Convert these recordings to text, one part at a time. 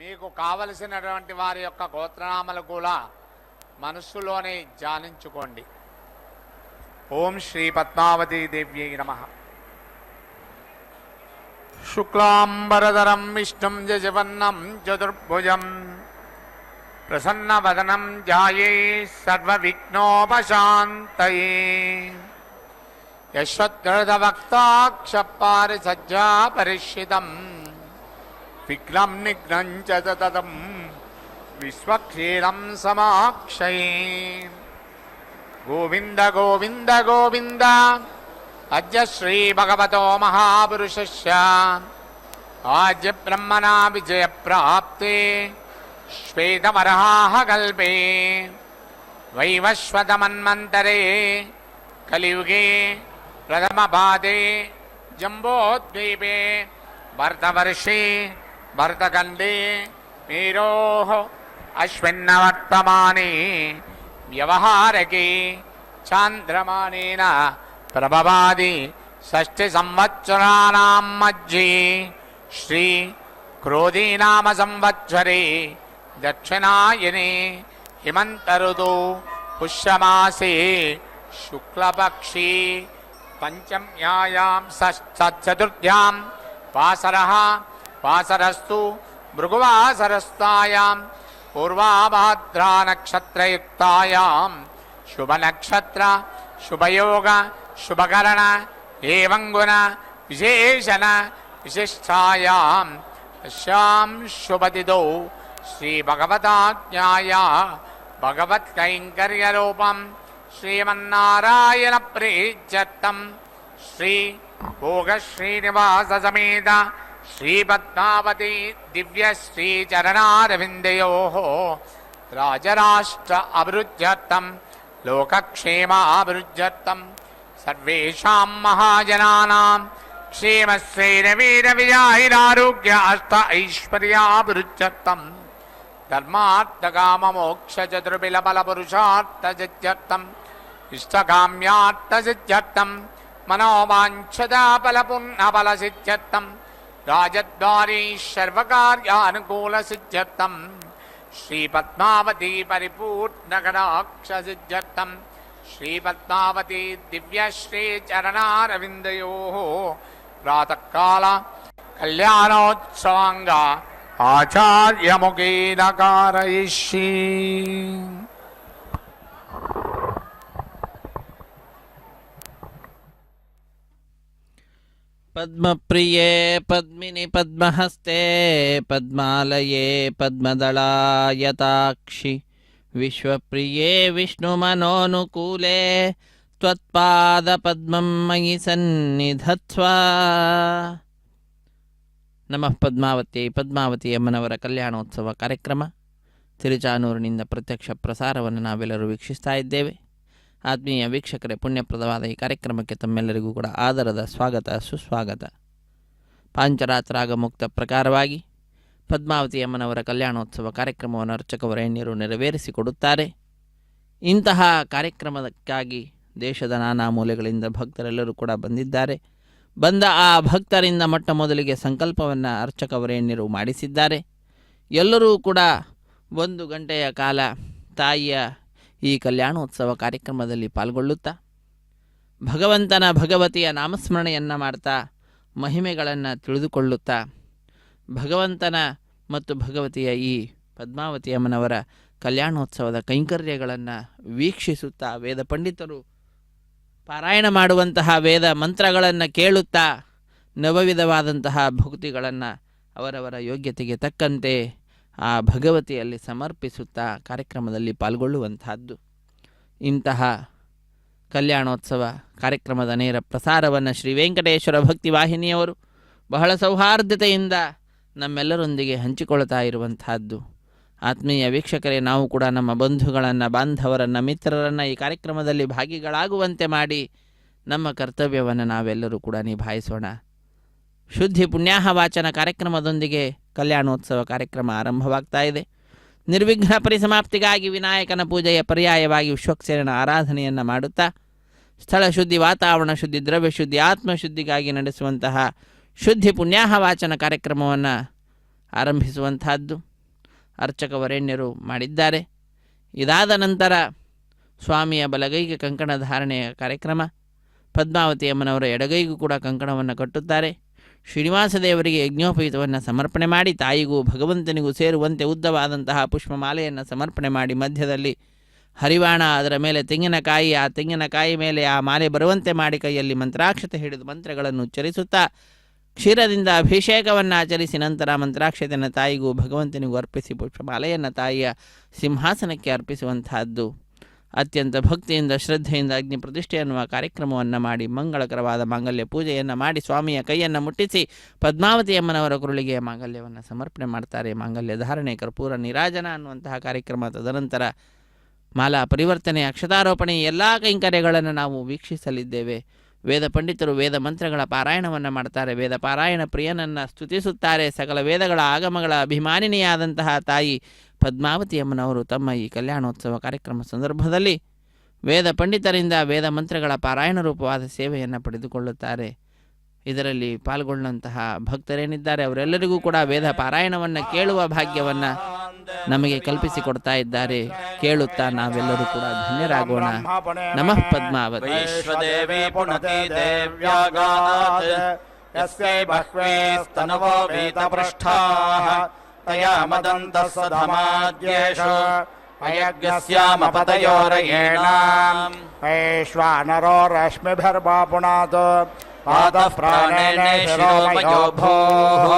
మీకు కావలసినటువంటి వారి యొక్క గోత్రనామాలు కూడా మనస్సులోనే ధ్యానించుకోండి. ఓం శ్రీ పద్మావతీ దేవ్యై నమః. శుక్లాంబరధరం విష్ణుం జయవన్నం చతుర్భుజం ప్రసన్నవదనం ధ్యాయే సర్వవిఘ్నోపశాంతయే. యశ్వద్గృతవక్తాక్షపారిసజ్జా పరిష్ఠితం విఘ్నం నిఘ్నం చ సతతం విశ్వక్షీరం సమాక్షయే. గోవింద గోవింద గోవింద అద్య శ్రీ భగవతో మహాపురుషస్య ఆద్య బ్రహ్మణా విజయ ప్రాప్తే శ్వేతవరాహ కల్పే వైవస్వతమన్వంతరే కలియుగే ప్రథమ పాదే జంబోద్వీపే భరతవర్షే భరతఖండే మేరోః అశ్విన్నవర్తమానే వ్యవహారకే చాంద్రమానేన ప్రభవాది షష్ఠి సంవత్సరాణాం మధ్యే శ్రీ క్రోధీనామ సంవత్సరే దక్షిణాయనే హిమంతరుతో పుష్యమాసే శుక్లపక్షే పంచమ్యాయాం చతుర్థ్యాం వాసరః వాసరస్తు భృగువాసరస్తాయాం పూర్వాభాద్రా నక్షత్రయుక్తాయాం శుభనక్షత్ర శుభయోగ శుభకరణ ఏవం గుణ విశేషణ విశిష్టాయాం అస్యాం శుభతిథౌ శ్రీ భగవతాజ్ఞాయా భగవత్కైంకర్యరూపం శ్రీమన్నారాయణ ప్రీత్యర్థం శ్రీ భోగ శ్రీనివాస సమేత శ్రీ పద్మావతి దివ్య శ్రీ చరణారవిందయోః రాజరాష్ట్ర అభివృద్ధ్యర్థం లోకక్షేమాభివృద్ధ్యర్థం సర్వేషాం మహాజనానాం క్షేమశ్రేరవీరవిజాయిరారోగ్య అష్ట ఐశ్వర్యాభివృద్ధ్యర్థం ధర్మార్థకామమోక్ష చతుర్బిలబల పురుషార్థసిద్ధ్యర్థం ఇష్టకామ్యార్థసిద్ధ్యర్థం మనోవాంఛదాఫలపుణ్యఫలసిద్ధ్యర్థం రాజద్వారీ సర్వకార్యానుకూలసిద్ధ్యర్థం శ్రీ పద్మావతీ పరిపూర్ణకటాక్షసిద్ధ్యర్థం శ్రీ పద్మావతీ దివ్యశ్రీ చరణారవిందయోః ప్రాతకాల కళ్యాణోత్సవంగా ఆచార్యముఖేన కారయిష్యే. పద్మప్రియే పద్మిని పద్మహస్తే పద్మాలయే పద్మదళాయతాక్షి విశ్వప్రియే విష్ణుమనోనుకూలే త్వత్పాద పద్మం మయి సన్నిಧತ್ವಾ. ನಮಃ ಪದ್ಮಾವತಿ ಪದ್ಮಾವತಿ ಅಮ್ಮನವರ ಕಲ್ಯಾಣೋತ್ಸವ ಕಾರ್ಯಕ್ರಮ ತಿರುಚಾನೂರಿನಿಂದ ಪ್ರತ್ಯಕ್ಷ ಪ್ರಸಾರವನ್ನು ನಾವೆಲ್ಲರೂ ವೀಕ್ಷಿಸ್ತಾ ಇದ್ದೇವೆ. ಆತ್ಮೀಯ ವೀಕ್ಷಕರೇ, ಪುಣ್ಯಪ್ರದವಾದ ಈ ಕಾರ್ಯಕ್ರಮಕ್ಕೆ ತಮ್ಮೆಲ್ಲರಿಗೂ ಕೂಡ ಆದರದ ಸ್ವಾಗತ ಸುಸ್ವಾಗತ. ಪಾಂಚರಾತ್ರಾಗ ಮುಕ್ತ ಪ್ರಕಾರವಾಗಿ ಪದ್ಮಾವತಿ ಅಮ್ಮನವರ ಕಲ್ಯಾಣೋತ್ಸವ ಕಾರ್ಯಕ್ರಮವನ್ನು ಅರ್ಚಕವರೇಣ್ಯರು ನೆರವೇರಿಸಿಕೊಡುತ್ತಾರೆ. ಇಂತಹ ಕಾರ್ಯಕ್ರಮಕ್ಕಾಗಿ ದೇಶದ ನಾನಾ ಮೂಲೆಗಳಿಂದ ಭಕ್ತರೆಲ್ಲರೂ ಕೂಡ ಬಂದಿದ್ದಾರೆ. ಬಂದ ಆ ಭಕ್ತರಿಂದ ಮೊಟ್ಟ ಮೊದಲಿಗೆ ಸಂಕಲ್ಪವನ್ನು ಅರ್ಚಕವರೇಣ್ಯರು ಮಾಡಿಸಿದ್ದಾರೆ. ಎಲ್ಲರೂ ಕೂಡ 1 ಗಂಟೆಯ ಕಾಲ ತಾಯಿಯ ಈ ಕಲ್ಯಾಣೋತ್ಸವ ಕಾರ್ಯಕ್ರಮದಲ್ಲಿ ಪಾಲ್ಗೊಳ್ಳುತ್ತಾ ಭಗವಂತನ ಭಗವತಿಯ ನಾಮಸ್ಮರಣೆಯನ್ನು ಮಾಡ್ತಾ ಮಹಿಮೆಗಳನ್ನು ತಿಳಿದುಕೊಳ್ಳುತ್ತಾ ಭಗವಂತನ ಮತ್ತು ಭಗವತಿಯ ಈ ಪದ್ಮಾವತಿ ಅಮ್ಮನವರ ಕಲ್ಯಾಣೋತ್ಸವದ ಕೈಂಕರ್ಯಗಳನ್ನು ವೀಕ್ಷಿಸುತ್ತಾ ವೇದ ಪಂಡಿತರು ಪಾರಾಯಣ ಮಾಡುವಂತಹ ವೇದ ಮಂತ್ರಗಳನ್ನು ಕೇಳುತ್ತಾ ನವವಿಧವಾದಂತಹ ಭಕ್ತಿಗಳನ್ನು ಅವರವರ ಯೋಗ್ಯತೆಗೆ ತಕ್ಕಂತೆ ಆ ಭಗವತಿಯಲ್ಲಿ ಸಮರ್ಪಿಸುತ್ತಾ ಕಾರ್ಯಕ್ರಮದಲ್ಲಿ ಪಾಲ್ಗೊಳ್ಳುವಂತಹದ್ದು. ಇಂತಹ ಕಲ್ಯಾಣೋತ್ಸವ ಕಾರ್ಯಕ್ರಮದ ನೇರ ಪ್ರಸಾರವನ್ನು ಶ್ರೀ ವೆಂಕಟೇಶ್ವರ ಭಕ್ತಿ ವಾಹಿನಿಯವರು ಬಹಳ ಸೌಹಾರ್ದತೆಯಿಂದ ನಮ್ಮೆಲ್ಲರೊಂದಿಗೆ ಹಂಚಿಕೊಳ್ತಾ ಇರುವಂತಹದ್ದು. ಆತ್ಮೀಯ ವೀಕ್ಷಕರೇ, ನಾವು ಕೂಡ ನಮ್ಮ ಬಂಧುಗಳನ್ನು, ಬಾಂಧವರನ್ನು, ಮಿತ್ರರನ್ನು ಈ ಕಾರ್ಯಕ್ರಮದಲ್ಲಿ ಭಾಗಿಗಳಾಗುವಂತೆ ಮಾಡಿ ನಮ್ಮ ಕರ್ತವ್ಯವನ್ನು ನಾವೆಲ್ಲರೂ ಕೂಡ ನಿಭಾಯಿಸೋಣ. ಶುದ್ಧಿ ಪುಣ್ಯಾಹ ವಾಚನ ಕಾರ್ಯಕ್ರಮದೊಂದಿಗೆ ಕಲ್ಯಾಣೋತ್ಸವ ಕಾರ್ಯಕ್ರಮ ಆರಂಭವಾಗ್ತಾ ಇದೆ. ನಿರ್ವಿಘ್ನ ಪರಿಸಮಾಪ್ತಿಗಾಗಿ ವಿನಾಯಕನ ಪೂಜೆಯ ಪರ್ಯಾಯವಾಗಿ ವಿಶ್ವಕ್ಸೇನನ ಆರಾಧನೆಯನ್ನು ಮಾಡುತ್ತಾ ಸ್ಥಳ ಶುದ್ಧಿ, ವಾತಾವರಣ ಶುದ್ಧಿ, ದ್ರವ್ಯ ಶುದ್ಧಿ, ಆತ್ಮಶುದ್ಧಿಗಾಗಿ ನಡೆಸುವಂತಹ ಶುದ್ಧಿ ಪುಣ್ಯಾಹ ವಾಚನ ಕಾರ್ಯಕ್ರಮವನ್ನು ಆರಂಭಿಸುವಂತಹದ್ದು. ಅರ್ಚಕ ವರೇಣ್ಯರು ಮಾಡಿದ್ದಾರೆ. ಇದಾದ ನಂತರ ಸ್ವಾಮಿಯ ಬಲಗೈಗೆ ಕಂಕಣ ಧಾರಣೆಯ ಕಾರ್ಯಕ್ರಮ. ಪದ್ಮಾವತಿ ಅಮ್ಮನವರ ಎಡಗೈಗೂ ಕೂಡ ಕಂಕಣವನ್ನು ಕಟ್ಟುತ್ತಾರೆ. ಶ್ರೀನಿವಾಸ ದೇವರಿಗೆ ಯಜ್ಞೋಪಯುತವನ್ನು ಸಮರ್ಪಣೆ ಮಾಡಿ, ತಾಯಿಗೂ ಭಗವಂತನಿಗೂ ಸೇರುವಂತೆ ಉದ್ದವಾದಂತಹ ಪುಷ್ಪಮಾಲೆಯನ್ನು ಸಮರ್ಪಣೆ ಮಾಡಿ, ಮಧ್ಯದಲ್ಲಿ ಹರಿವಾಣ, ಅದರ ಮೇಲೆ ತೆಂಗಿನಕಾಯಿ, ಆ ತೆಂಗಿನಕಾಯಿ ಮೇಲೆ ಆ ಮಾಲೆ ಬರುವಂತೆ ಮಾಡಿ ಕೈಯಲ್ಲಿ ಮಂತ್ರಾಕ್ಷತೆ ಹಿಡಿದು ಮಂತ್ರಗಳನ್ನು ಉಚ್ಚರಿಸುತ್ತಾ ಕ್ಷೀರದಿಂದ ಅಭಿಷೇಕವನ್ನು ಆಚರಿಸಿ ನಂತರ ಮಂತ್ರಾಕ್ಷತೆಯನ್ನು ತಾಯಿಗೂ ಭಗವಂತನಿಗೂ ಅರ್ಪಿಸಿ ಪುಷ್ಪಮಾಲೆಯನ್ನು ತಾಯಿಯ ಸಿಂಹಾಸನಕ್ಕೆ ಅರ್ಪಿಸುವಂತಹದ್ದು. ಅತ್ಯಂತ ಭಕ್ತಿಯಿಂದ ಶ್ರದ್ಧೆಯಿಂದ ಅಗ್ನಿ ಪ್ರತಿಷ್ಠೆ ಎನ್ನುವ ಕಾರ್ಯಕ್ರಮವನ್ನು ಮಾಡಿ ಮಂಗಳಕರವಾದ ಮಾಂಗಲ್ಯ ಪೂಜೆಯನ್ನು ಮಾಡಿ ಸ್ವಾಮಿಯ ಕೈಯನ್ನು ಮುಟ್ಟಿಸಿ ಪದ್ಮಾವತಿ ಅಮ್ಮನವರ ಕುರುಳಿಗೆ ಮಾಂಗಲ್ಯವನ್ನು ಸಮರ್ಪಣೆ ಮಾಡ್ತಾರೆ. ಮಾಂಗಲ್ಯ ಧಾರಣೆ, ಕರ್ಪೂರ ನೀರಾಜನ ಅನ್ನುವಂತಹ ಕಾರ್ಯಕ್ರಮ. ತದನಂತರ ಮಾಲಾ ಪರಿವರ್ತನೆ, ಅಕ್ಷತಾರೋಪಣೆ ಎಲ್ಲ ಕೈಂಕರ್ಯಗಳನ್ನು ನಾವು ವೀಕ್ಷಿಸಲಿದ್ದೇವೆ. ವೇದ ಪಂಡಿತರು ವೇದ ಮಂತ್ರಗಳ ಪಾರಾಯಣವನ್ನು ಮಾಡ್ತಾರೆ. ವೇದ ಪಾರಾಯಣ ಪ್ರಿಯನನ್ನು ಸ್ತುತಿಸುತ್ತಾರೆ. ಸಕಲ ವೇದಗಳ ಆಗಮಗಳ ಅಭಿಮಾನಿನಿಯಾದಂತಹ ತಾಯಿ ಪದ್ಮಾವತಿ ಅಮ್ಮನವರು ತಮ್ಮ ಈ ಕಲ್ಯಾಣೋತ್ಸವ ಕಾರ್ಯಕ್ರಮ ಸಂದರ್ಭದಲ್ಲಿ ವೇದ ಪಂಡಿತರಿಂದ ವೇದ ಮಂತ್ರಗಳ ಪಾರಾಯಣ ರೂಪವಾದ ಸೇವೆಯನ್ನು ಪಡೆದುಕೊಳ್ಳುತ್ತಾರೆ. ಇದರಲ್ಲಿ ಪಾಲ್ಗೊಳ್ಳುವಂತಹ ಭಕ್ತರೇನಿದ್ದಾರೆ ಅವರೆಲ್ಲರಿಗೂ ಕೂಡ ವೇದ ಪಾರಾಯಣವನ್ನು ಕೇಳುವ ಭಾಗ್ಯವನ್ನು ನಮಗೆ ಕಲ್ಪಿಸಿಕೊಡ್ತಾ ಇದ್ದಾರೆ. ಕೇಳುತ್ತಾ ನಾವೆಲ್ಲರೂ ಕೂಡ ಧನ್ಯರಾಗೋಣ. ನಮಃ ಪದ್ಮಾವತಿ. ವೈಶ್ವಾನರೋ ರಶ್ಮಿಭಿರ್ಬಾಪುನಾತ್ ಪಾದಃ ಪ್ರಾಣೇನ ಶಿರೋಮಯೋ ಭೂಃ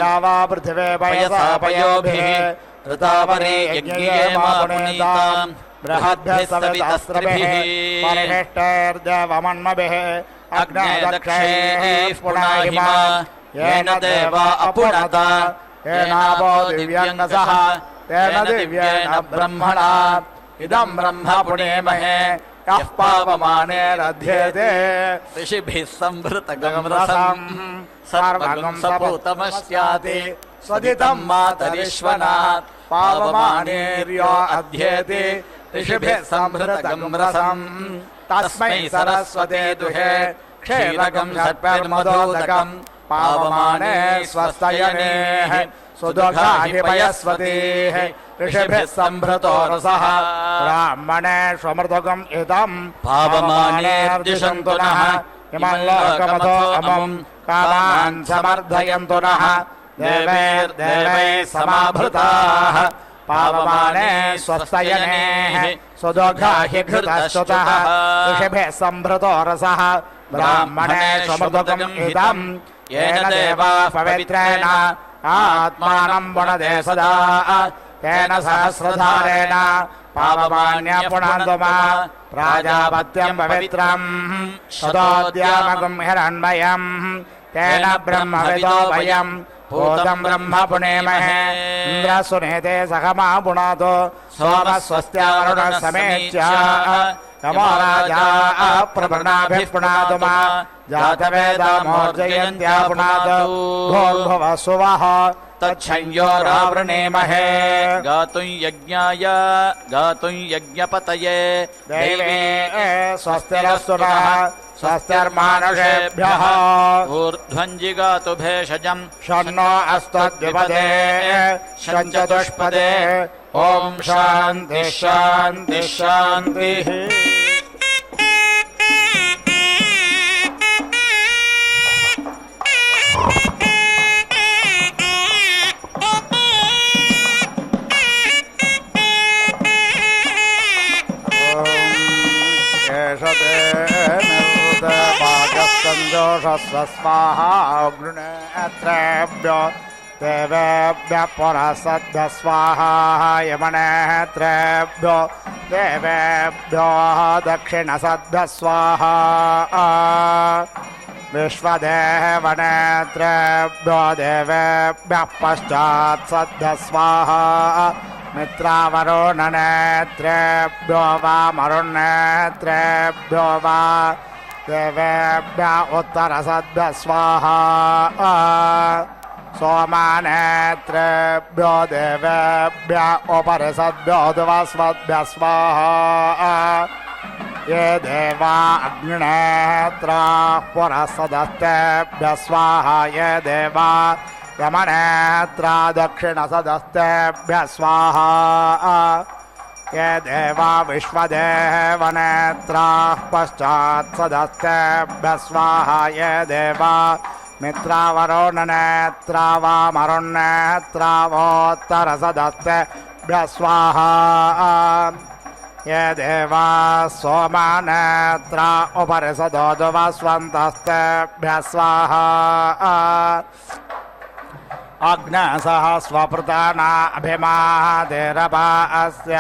ಯಾವಾ ಪೃಥಿವೇ ಪಯಸಾ ಪಯೋಭಿಃ ಋತಾವರೇ ಯಜ್ಞೇ ಮಾಪುನೀತಾಂ ಬೃಹದ್ಭಿಃ ಸವಿತಸ್ರಭಿಃ ಪರಿಹೃಷ್ಟೈರ್ದೇವಮನ್ಮಭಿಃ ಅಗ್ನೇ ದಕ್ಷೈಃ ಪುನಾಹಿಮಾ ಯೇನ ದೇವಾ ಅಪುನತ ಯೇನಾವೋ ದಿವ್ಯಂಗಸಃ ತೇನ ದಿವ್ಯೇನ ಬ್ರಹ್ಮಣಾ ಇದಂ ಬ್ರಹ್ಮ ಪುಣೇಮಹೇ ಯಃ ಪಾವಮಾನೇರಧ್ಯೇತೆ ಋಷಿಭಿಃ ಸಂಭೃತಗಂ ರಸಂ ಸರ್ವಗಂ ಸಪೂತಮಸ್ಯಾತಿ ಸ್ವದಿತಂ ಮಾತರಿಶ್ವನಾತ್ ಪಾವಮಾನೇರ್ಯೋ ಅಧ್ಯೇತೆ ಋಷಿಭಿಃ ಸಂಭೃತಗಂ ರಸಂ ತಸ್ಮೈ ಸರಸ್ವತೇ ದುಹೇ ಕ್ಷೀರಗಂ ಷಟ್ಭಿರ್ಮಧೋದಕಂ ಪಾವಮಾನೇ ಸ್ವಸ್ತಯನೇಃ ಸುದುಘಾಹಿ ಪಯಸ್ವತೀಃ ಋಷಿಭಿಃ ಸಂಭೃತೋ ರಸಃ ಬ್ರಾಹ್ಮಣೇಷ್ವಮೃತಗಂ ಇದಂ ಪಾವಮಾನೇರ್ದಿಶಂತು ನಃ ಇಮಂ ಲೋಕಮಥೋ ಅಮಂ ಕಾಮಾನ್ ಸಮರ್ಧಯಂತು ನಃ ದೇವೈರ್ದೇವೈಃ ಸಮಾಭೃತಾಃ ಪಾವಮಾನೇ ಸ್ವಸ್ತಯನೇಃ ಸುದುಘಾಹಿ ಘೃತಶ್ರುತಃ ಋಷಿಭಿಃ ಸಂಭೃತೋ ರಸಃ ಬ್ರಾಹ್ಮಣೇಷ್ವಮೃತಗಂ ಇದಂ ಯೇನ ದೇವಾಃ ಪವಿತ್ರೇಣ ಆತ್ಮಾನಂ ಪುನದೆ ಸದಾ ತೇನ ಸಹಸ್ರಧಾರೇಣ ಪಾವಮಾನ್ಯ ಪುನಂತು ಮಾ ಪ್ರಾಜಾಪತ್ಯಂ ಪವಿತ್ರಂ ಶತೋದ್ಯಾಮಗಂ ಹಿರಣ್ಮಯಂ ತೇನ ಬ್ರಹ್ಮವಿದೋ ವಯಂ ಭೂತಂ ಬ್ರಹ್ಮ ಪುಣೇಮಹೇ ಇಂದ್ರ ಸುನೇತೆ ಸಹಮಾ ಪುನಾತು ಸೋಮ ಸ್ವಸ್ತ್ಯಾರುಣ ಸಮೇಚ್ಯ ನಮೋ ರಾಜಾ ಪ್ರಭೃಣಾಭಿಃ ಪುನಾತು ಮಾ ಜಾತವೇದ ಮೋರ್ಜಯಂತ್ಯಾ ಪುನಾತು ಭೋರ್ಭುವ ಸುವಃ ತಚ್ಛಂಯೋ ರಾವೃಣೇಮಹೇ ಗಾತುಂ ಯಜ್ಞಾಯ ಗಾತುಂ ಯಜ್ಞಪತಯೇ ದೈವೇ ಸ್ವಸ್ತಿರಸ್ತು ನಃ ಸ್ವಸ್ತಿರ್ಮಾನುಷೇಭ್ಯಃ ಊರ್ಧ್ವಂಜಿಗಾತು ಭೇಷಜಂ ಷಣ್ಣೋ ಅಸ್ತ್ವದ್ವಿಪದೇ ಷಂಚತುಷ್ಪದೇ ಓಂ ಶಾಂತಿ ಶಾಂತಿ ಶಾಂತಿ. ಸಂಜೋಷಸ್ವಾಹಾ ಅಗ್ನೇತ್ರೇಭ್ಯೋ ದೇವೇಭ್ಯಃ ಪುರಸದ್ಭ್ಯಃ ಸ್ವಾಹಾ ಯಮನೇತ್ರೇಭ್ಯೋ ದೇವೇಭ್ಯೋ ದಕ್ಷಿಣಸದ್ಭ್ಯಃ ಸ್ವಾಹಾ ವಿಶ್ವದೇವನೇತ್ರೇಭ್ಯೋ ದೇವೇಭ್ಯಃ ಪಶ್ಚಾತ್ಸದ್ಭ್ಯಃ ಸ್ವಾಹಾ ಮಿತ್ರಾವರುಣನೇತ್ರೇಭ್ಯೋ ವಾ ಮರುಣನೇತ್ರೇಭ್ಯೋ ವಾ ದೇವೇಭ್ಯ ಉತ್ತರಸದ್ಭ್ಯಃ ಸ್ವಾಹಾ ಸೋಮನೇತ್ರೇಭ್ಯೋ ದೇವೇಭ್ಯ ಉಪರಿಸದ್ಭ್ಯೋ ಧ್ರುವಸ್ವದ್ಭ್ಯಃ ಸ್ವಾಹಾ ಯೇ ದೇವಾ ಅಗ್ನೇತ್ರಾಃ ಪುರಸದಸ್ತೇಭ್ಯಃ ಸ್ವಾಹಾ ಯೇ ದೇವಾ यमनेत्रा दक्षिणसदस्तेभ्यः स्वाहा ये देवा विश्वदेवनेत्राः पश्चात्सदस्तेभ्यः स्वाहा ये देवा मित्रावरुणनेत्रा वामरुणनेत्रा वोत्तरसदस्तेभ्यः स्वाहा ये देवा सोमनेत्रा उपरिसदोदवस्वन्तस्तेभ्यः स्वाहा अग्नसः स्वपृतानाभिमादेरपास्य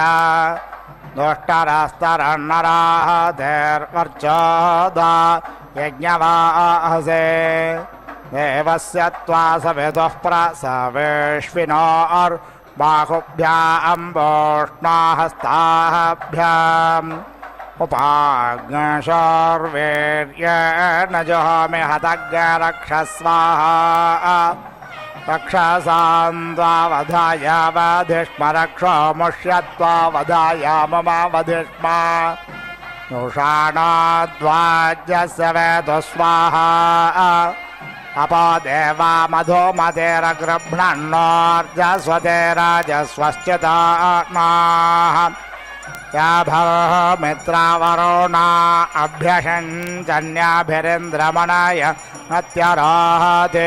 दुष्टरस्तरन्नराः देर्वर्चोदा यज्ञवाहसे देवस्य त्वा सविदुः प्रसवेश्विनोर्बाहुभ्याम् वोष्णाहस्ताभ्याम् उपाग्नशोर्वीर्येण जुहोमि हतज्ञरक्षस्वाहा रक्षसान्द्वावधाय वधिष्म रक्षो मुष्यत्वावधाय ममावधिष्म नुषाणाद्वाज्यस्य वेदु स्वाहा अपो देवा मधुमतेरगृह्णन्नोर्जस्वते राजस्वश्चितात्माः याभवः मित्रावरुणा अभ्यषञ्चन्याभिरिन्द्रमणाय नत्यरोहतेः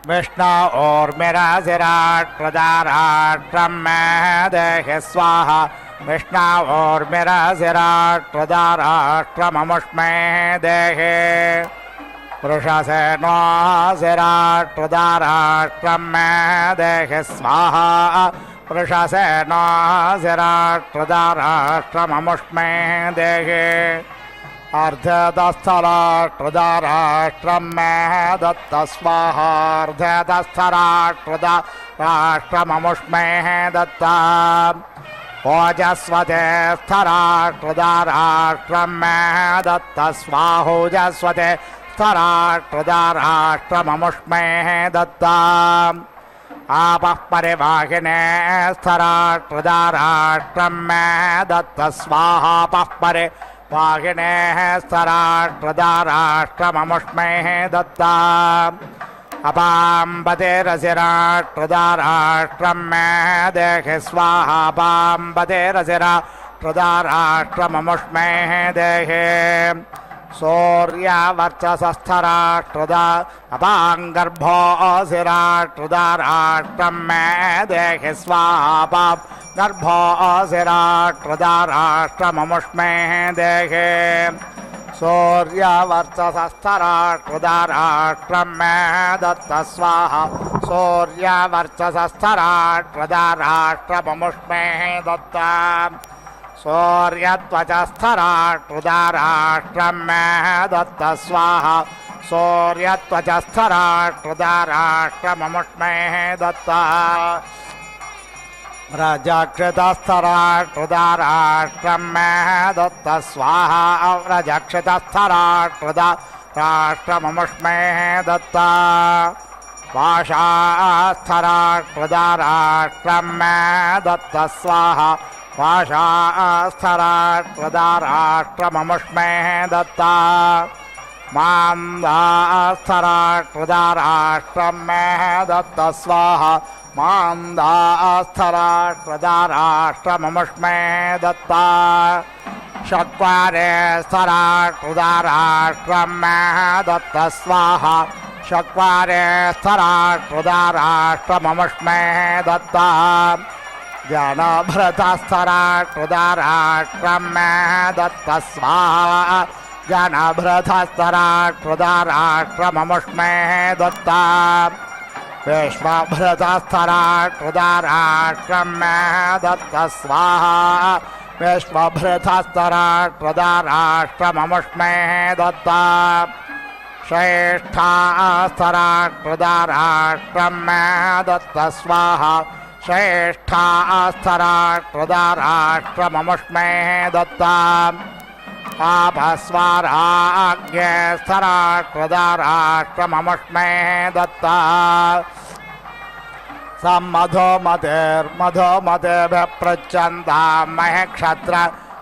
विष्णु ऊर्मिरसिराट्प्रदाराष्ट्रं मे देहि स्वाहा विष्णु ऊर्मिरसिराट्प्रदाराष्ट्रममुष्मे देहि वृषसेनो सिराट्प्रदाराष्ट्रं मे देहि स्वाहा वृषसेनो सिराट्प्रदाराष्ट्रममुष्मे देहि अर्धतस्थराष्ट्रदाराष्ट्रं मे दत्त स्वाहा अर्धतस्थराष्ट्रदाराष्ट्रममुष्मे दत्ता ओजस्वते स्थराष्ट्रदाराष्ट्रं मे दत्त स्वाहोजस्वते स्थराष्ट्रदाराष्ट्रममुष्मे दत्ता आपः परिवाहिने स्थराष्ट्रदाराष्ट्रं मे दत्त स्वाहापः परिवाहिने स्थराष्ट्रदाराष्ट्रममुष्मे दत्ता अपाम्बतेरसिराष्ट्रदाराष्ट्रं मे देहि स्वाहा पाम्बतेरसिराष्ट्रदाराष्ट्रममुष्मे देहि सूर्यवर्चसस्थराष्ट्रदा अपाङ्गर्भो असिराष्ट्रदाराष्ट्रं मे देहि स्वाहा पां गर्भो असिराष्ट्रदाराष्ट्रममुष्मे देहि सूर्यवर्चसस्थराष्ट्रदाराष्ट्रं मे दत्त स्वाहा सूर्यवर्चसस्थराष्ट्रदाराष्ट्रममुष्मे दत्ता सूर्यत्वचस्थराष्ट्रदाराष्ट्रं मे दत्त स्वाहा सूर्यत्वचस्थराष्ट्रदाराष्ट्रममुष्मे दत्ता व्रजक्षितस्थराष्ट्रदाराष्ट्रं मे दत्त स्वाहा व्रजक्षितस्थराष्ट्रदाराष्ट्रममुष्मे दत्ता पाशास्थराष्ट्रदाराष्ट्रं मे दत्त स्वाहा पाशास्थराष्ट्रदाराष्ट्रममुष्मे दत्ता मान्दास्थराष्ट्रदाराष्ट्रं मे दत्त स्वाहा मान्दास्थराष्ट्रदाराष्ट्रममुष्मे दत्ता चत्वारे स्थराष्ट्रदाराष्ट्रं मे दत्त स्वाहा चत्वारे स्थराष्ट्रदाराष्ट्रममुष्मे दत्ता जनभृतस्थराष्ट्रदाराष्ट्रं मे दत्त स्वाहा जनभृतस्थराष्ट्रदाराष्ट्रममुष्मे दत्ता विश्वभृतस्थराष्ट्रदाराष्ट्रं मे दत्त स्वाहा विश्वभृतस्थराष्ट्रदाराष्ट्रममुष्मे दत्ता श्रेष्ठास्थराष्ट्रदाराष्ट्रं मे दत्त स्वाहा श्रेष्ठास्थराष्ट्रदाराष्ट्रममुष्मे दत्ता आपस्वाराज्ञे स्थराष्ट्रदाराष्ट्रममुष्मे दत्ता सम्मधोमतेर्मधोमतेभ्यः पृच्छन्तां महे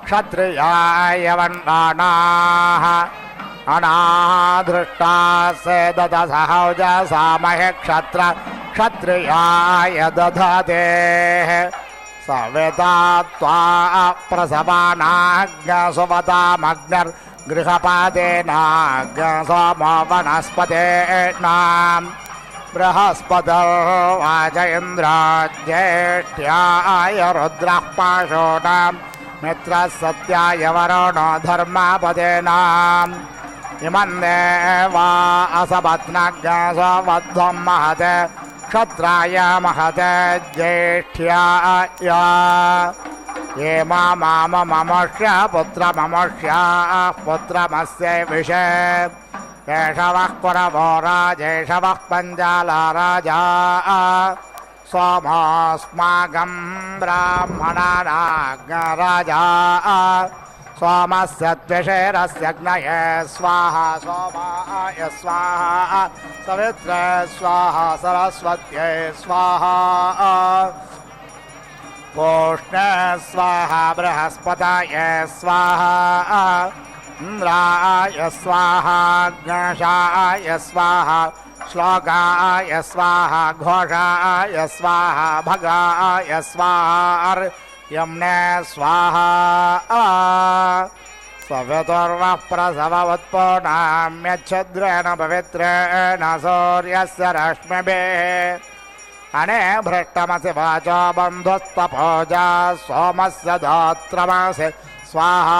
क्षत्रियाय वन्वाणाः अनाधृष्टास्य ददसहौजसामहे क्षत्रियाय दधते सविता त्वा प्रसवानाग्नसुवतामग्निर्गृहपादेनाग् सोमो वनस्पतेनाम् बृहस्पतिर्वाच इन्द्रो ज्येष्ठ्याय रुद्रः पाशोनाम् मित्रः सत्याय वरुणो धर्मपदेनाम् इमं देवा असपत्नग्सवध्वं महते क्षत्राय महते ज्येष्ठ्याय ये मामममुष्य पुत्रममुष्या पुत्रमस्य विषे केशवः कुरवो राजेशवः पञ्चालराजा सोमोऽस्माकं ब्राह्मणानाग्नराजा सोमस्य द्विषेरस्य अग्नये स्वाहा सोमाय स्वाहा सवित्रे स्वाहा सरस्वत्यै स्वाहा पूष्णे स्वाहा बृहस्पतये स्वाहा इन्द्राय स्वाहा गणेशाय स्वाहा श्लोकाय स्वाहा घोषाय स्वाहा भगाय स्वाहा यम्ने स्वाहा सवितुर्वः प्रसवोत्पूर्णाम्यच्छद्रेण पवित्रेण सूर्यस्य रश्मिभिः अने भृष्टमसि वाचो बन्धुस्तपोजा सोमस्य दात्रमसि स्वाहा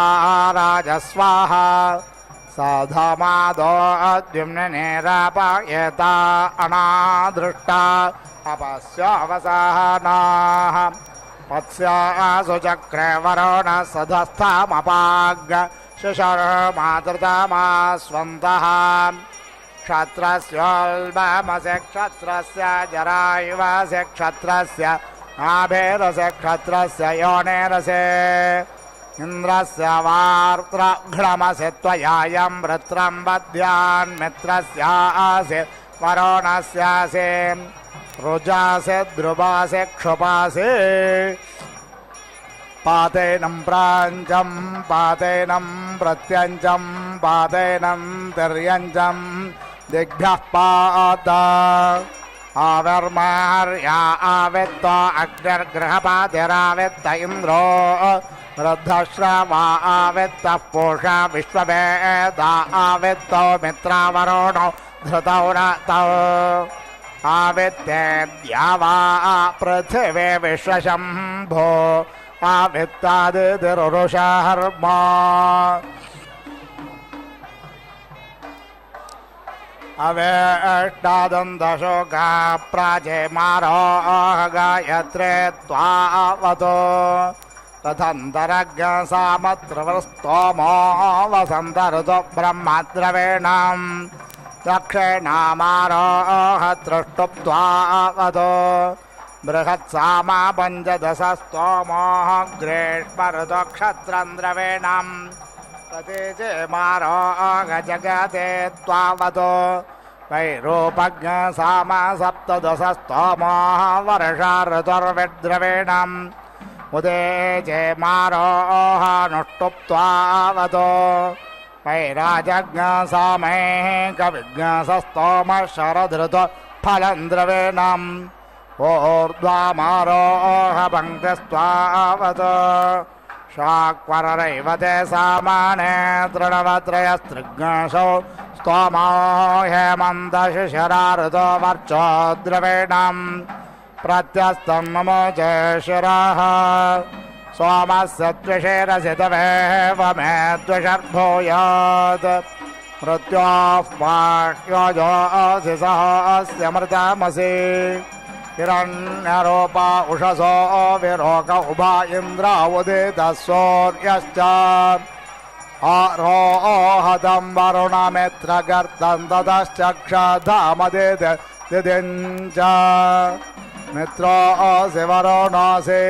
राजस्वाहा सधमादो द्युम्निरापयेता अनादृष्टा अपस्यावसानाः पत्स्यासु चक्रे वरुणः सधस्थामपाग् शिशुर्मातृतमा स्वन्तः क्षत्रस्योल्बमस्य क्षत्रस्य जरायुवस्य क्षत्रस्य नाभिरस्य क्षत्रस्य योनिरसे इन्द्रस्य वार्त्रघ्नमसि त्वयायं वृत्रं वध्यान् मित्रस्यासि वरुणस्यासि रुजासि ध्रुवासि क्षुपासि पातेनं प्राञ्चं पातेनं प्रत्यञ्चं पातेनं तिर्यञ्चं दिग्भ्यः पात आवर्मार्या आवित्त अग्निर्गृहपातिरावित्त इन्द्रो वृद्धश्रवा आवित्तः पूषा विश्ववेदा आवित्तो मित्रावरुणो धृतौ रतौ आवित्तेद्या वा पृथिवे विश्वशम्भो आवित्तादितिरुषहर्मा अवेष्टादन्तशोका प्राचे मारोह गायत्रे त्वावतो तथन्तरज्ञ सामत्रवस्तोमो वसन्त ऋतु ब्रह्मद्रवेणाम् दक्षिणामारोह तृष्टुप्त्वावतो बृहत्सामा पञ्चदशस्तोमोः ग्रीष्म ऋतु क्षत्रन्द्रवेणाम् प्रतीचे मारोह जगते त्वावतो वैरूपज्ञ सामा सप्तदशस्तोमोः वर्षा ऋतुर्विद्रवेणाम् उदेचे मारोह नुष्टुप्त्वावतो वैराजज्ञ सामैः कविज्ञसस्तोमः शरदृतु फलन्द्रवेणाम् ऊर्ध्वामारोह पङ्क्तिस्त्वावतो शाक्वररैवते सामाने तृणवत्रयस्त्रिज्ञसौ स्तोमो हेमन्तशिशिरा ऋतो वर्चो द्रवेणाम् प्रत्यस्तं नमोचे शिरः सोमस्य द्विषेरसि तवेव मे द्विषर्भूयात् मृत्योः पाह्योजोऽसि सहस्य मृतमसि हिरण्यरूपा उषसो विरोक उभा इन्द्रावुदितः सूर्यश्च आरोहतं वरुणमित्रगर्तं ततश्चक्षधामदिदिञ्च मित्रोऽसि वरुणोऽसि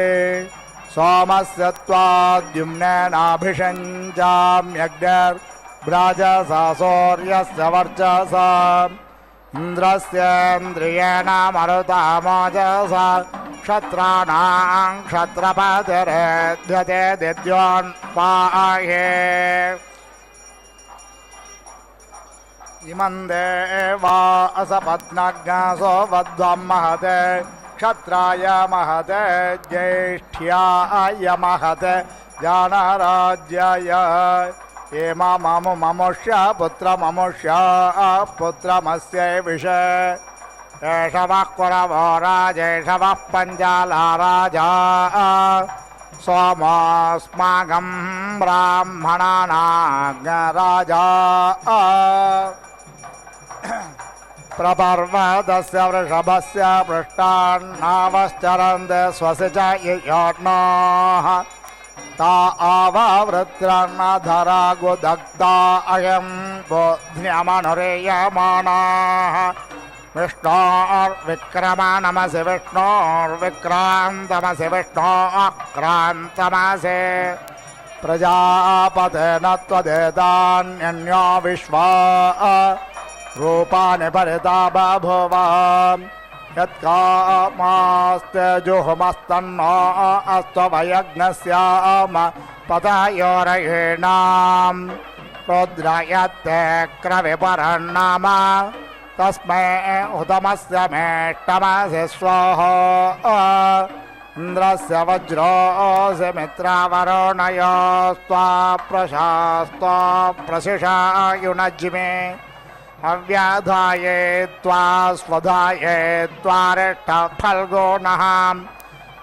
सोमस्य त्वाद्युम्नेनाभिषञ्चाम्यग्निर्व्राजसा सूर्यस्य वर्चसा इन्द्रस्येन्द्रियेण मरुतामोजसा क्षत्राणां क्षत्रपतिरेध्यते दिद्योन्पाहे इमं देवा असपत्नज्ञासो वध्वं महते क्षत्राय महते ज्येष्ठ्याय महते जानराज्याय ममुष्य पुत्रममुष्य पुत्रमस्य विषे एष वः कुरवो राजेश वः पञ्चाला राजा सोमोऽस्माकं ब्राह्मणानाग्नराजा प्रपर्वतस्य वृषभस्य पृष्ठान्नावश्चरन्ते स्वस्य च यज्ञोऽग्नाः ता आववृत्रन्नधरा गुदग्धा अयं बोध्न्यमनुरेयमाणाः विष्णोर्विक्रमा नमसि विष्णोर्विक्रान्तमसि विष्णोऽक्रान्तमसि प्रजापतेन त्वदेतान्यन्यो विश्वा रूपाणि परिता बभूव यत्कामास्ते जुहुमस्तन्नो अस्त्वभयज्ञस्याम पतयोरयेणां रुद्रयत्ते क्रविपरन्नाम तस्मै हुतमस्य मेष्टमसि स्वाहा इन्द्रस्य वज्रोऽसि मित्रावरुणयोस्त्वा प्रशास्त्वा प्रशिषायुनज्मे अव्याधाये त्वा स्वधाये त्वारिष्ठफल्गुणः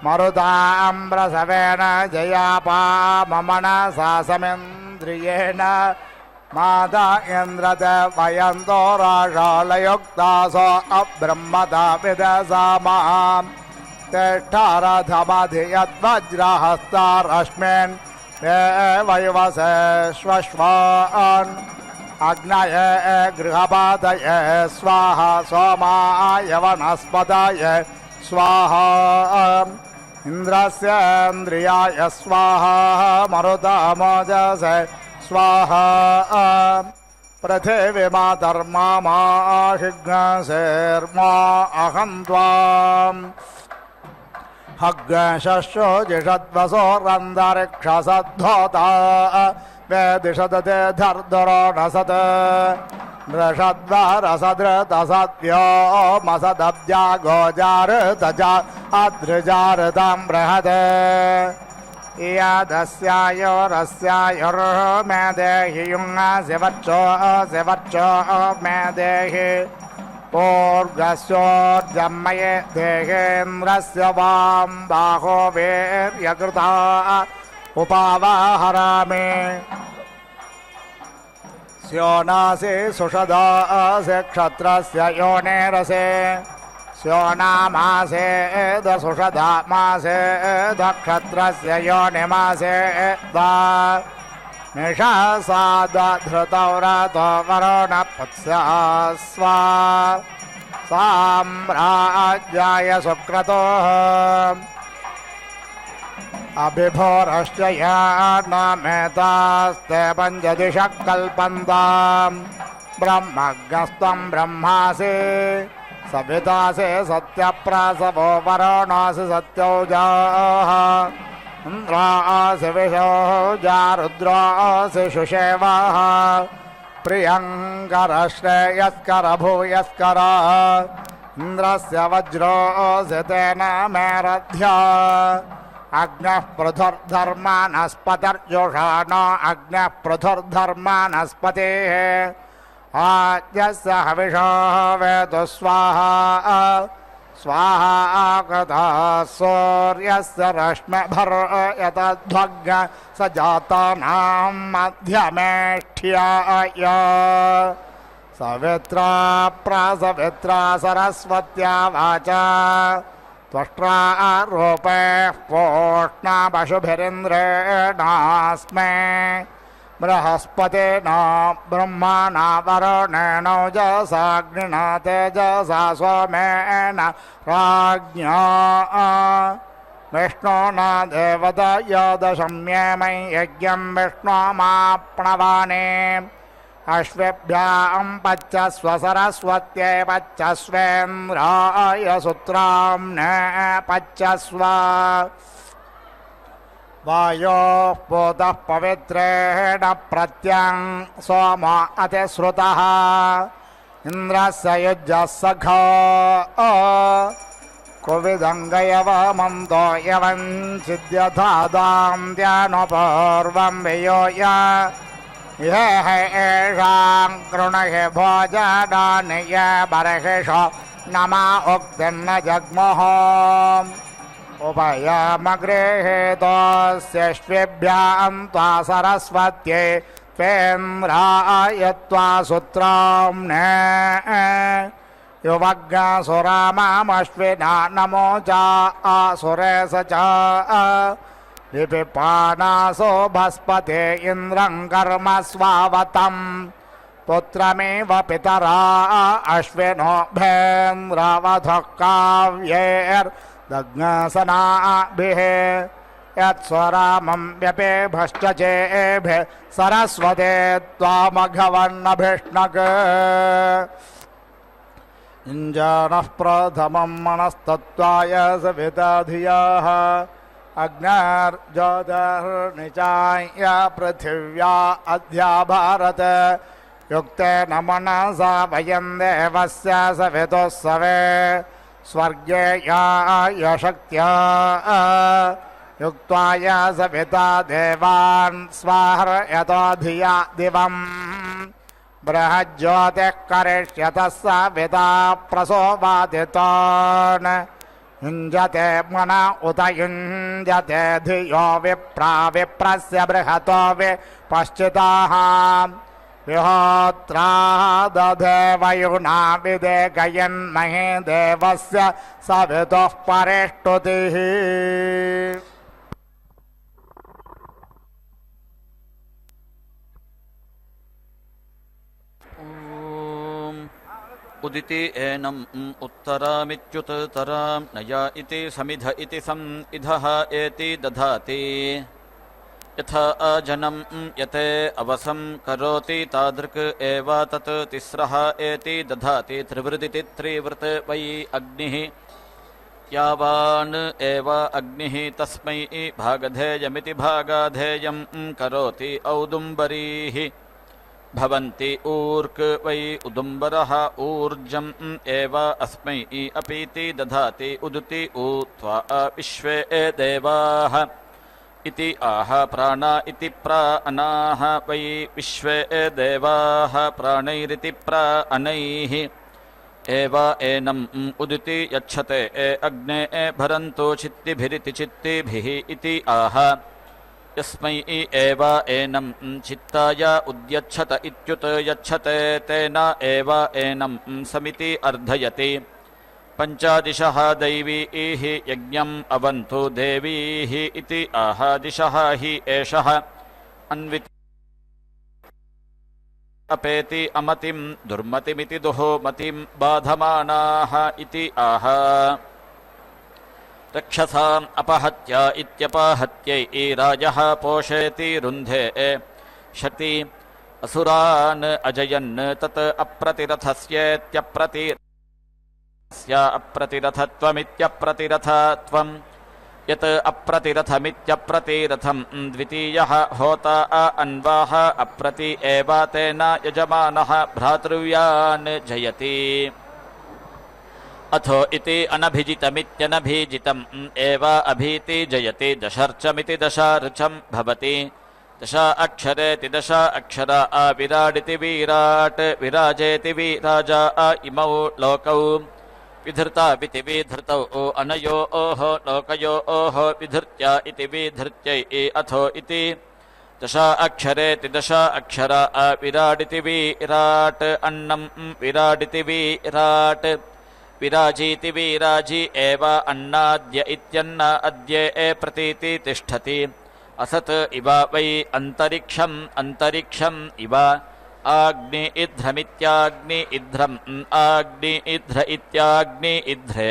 मरुताम्रसवेन जयापाममनसा समिन्द्रियेण माता इन्द्रते वयन्तो राशालयुक्तासो अब्रह्मता विदसामां तिष्ठारथमधियद्वज्रहस्तारश्मिन् वैवसे श्वश्वान् अग्नये गृहपातये स्वाहा सोमाय वनस्पतये स्वाहा इन्द्रस्येन्द्रियाय स्वाहा मरुतमोजसे स्वाहा पृथिवीमातर्मामाशिघ्नसेर्मा अहं त्वाम् हग्गशस्योजिषद्वसोरन्तरिक्षसद्धोता वेदिषदते धर्धरो नसत् नृषद्वरसदृतसद्यो मसदब्जा गोजारतजा अद्रिजारतां बृहत् यदस्यायोरस्यायोर्मे देहि युङ्गसि वर्चो मे देहि पूर्गस्योर्जन्मये देहेन्द्रस्य वां बाहो वीर्यकृता उपावाहरामि स्योनासि सुषदासि क्षत्रस्य योनेरसे स्योनामासे दसुषधामासे दक्षत्रस्य योनिमासे दा निशासादधृतौ रतो वरुणपत्स्या स्वा साम्राज्याय सुक्रतोः अभिभोरश्च यानमेतास्ते पञ्चदिशः कल्पन्ताम् ब्रह्मज्ञस्त्वं ब्रह्मासि सवितासि सत्यप्रसवो वरुणासि सत्यौजाः इन्द्रासि विशोजा रुद्रासि शुशेवः प्रियङ्करश्रेयस्कर भूयस्कर इन्द्रस्य वज्रोऽसि तेन मेरध्या अग्नः पृथुर्धर्मानस्पतिर्जुषाण अग्नः पृथुर्धर्मानस्पतिः आद्यस्य हविषो वेतु स्वाहा स्वाहा कृतः सूर्यस्य रश्मिभिर्यतध्वग्न स जातानां मध्यमेष्ठ्याय सवित्रा प्रसवित्रा सरस्वत्या वाचा त्वष्ट्रा रूपैः पोष्णा पशुभिरिन्द्रेणास्मे बृहस्पतिना ब्रह्मणा वरुणेन ओजसाग्निना तेजसा सोमेन राज्ञा विष्णुना देवतया दशम्येमै यज्ञं विष्णुमाप्णवाने अश्वेभ्यां पच्चस्व सरस्वत्यै पच्चस्वेन्द्राय सूत्रां न पच्चस्व वायोः पूतः पवित्रेण प्रत्यं सोम अतिश्रुतः इन्द्रस्य युज्यः सखो कुविदङ्गयवमन्तो यवञ्चिद्यथादां ध्यानपूर्वं वियोय एषां कृणहि भोजनानि य बर्हिषो नमा उक्तिर्न जग्मुः उभयमगृहीतोऽस्यश्वेभ्यां त्वा सरस्वत्यै त्वेन्द्राय त्वा सुत्राम्ने युवज्ञासुरामामश्विना नमो च आसुरेश च विपिपानासो भस्पते इन्द्रं कर्म स्वावतम् पुत्रमेव पितरा अश्विनो भेन्द्रवधः काव्यैर्दग्नासनाभिः यत्स्वरामं व्यपेभश्च चेभिः सरस्वते त्वामघवन्नभिष्णग इञ्जानः प्रथमं मनस्तत्त्वाय सविता धियाः अग्निर्ज्योतिर्निचाय पृथिव्या अध्या भारत युक्तेन मनसा वयं देवस्य सवितुः सवे स्वर्गे याय शक्त्या युक्त्वाय सविता देवान् स्वाहर्यतो धिया दिवम् बृहज्योतिः करिष्यतः सविता प्रसोवादितान् युञ्जते मन उत युञ्जते धियो विप्रा विप्रस्य बृहतो विपश्चिताः विहोत्रा दधे वयुना विदेकयन्महे देवस्य सवितुः परिष्टुतिः उदिति एनम् उत्तरामित्युत्तरां नया इति समिध इति सम् इधः एति दधाति यथा अजनं यते अवसं करोति तादृक् एव तत् तिस्रः एति दधाति त्रिवृदिति त्रिवृत् वै अग्निः यावान् एव अग्निः तस्मै भागधेयमिति भागाधेयं करोति औदुम्बरीः भवन्ति ऊर्क् वै उदुम्बरः ऊर्जम् एव अस्मै अपीति दधाति उदुति ऊत्वा विश्वे देवाः इति आह प्राणा इति प्राणाः वै विश्वे देवाः प्राणैरिति प्राणैः एव एनम् उदिति यच्छते अग्ने भरन्तो चित्तिभिरिति चित्तिभिः इति आह यस्मै एव एनं चित्ताय उद्यच्छत इत्युत यच्छते तेन एव एनं समिति अर्धयति पञ्चादिशः दैवीः यज्ञम् अवन्तु देवीः इति आह दिशः हि एषः अन्विति अपेति अमतिं दुर्मतिमिति दुहोमतिं बाधमानाः इति आह रक्षसाम् अपहत्य इत्यपहत्यै राजः पोषेति रुन्धे शक्ति असुरान् अजयन् तत् अप्रतिरथत्वमित्यप्रतिरथत्वम् यत् अप्रतिरथमित्यप्रतिरथं द्वितीयः होता अन्वाः अप्रति एव तेन यजमानः भ्रातृव्यान् जयति अथो इति अनभिजितमित्यनभिजितम् एव अभीति जयति दशर्चमिति दशार्चम् भवति दश अक्षरेति दश अक्षरा विराडिति विराट् विराजेति विराजा इमौ लोकौ विधृताविति विधृतौ अनयोः लोकयोः विधृत्या इति विधृत्यै अथो इति दश अक्षरेति दश अक्षरा विराडिति विराट् अन्नं विराडिति विराट् विराजीति विराजी एव अन्नाद्य इत्यन्न अद्य प्रतीति तिष्ठति असत् इव वै अन्तरिक्षम् इव आग्नि इध्रमित्याग्नि इध्रम् आग्नि इध्र इत्याग्नि इध्रे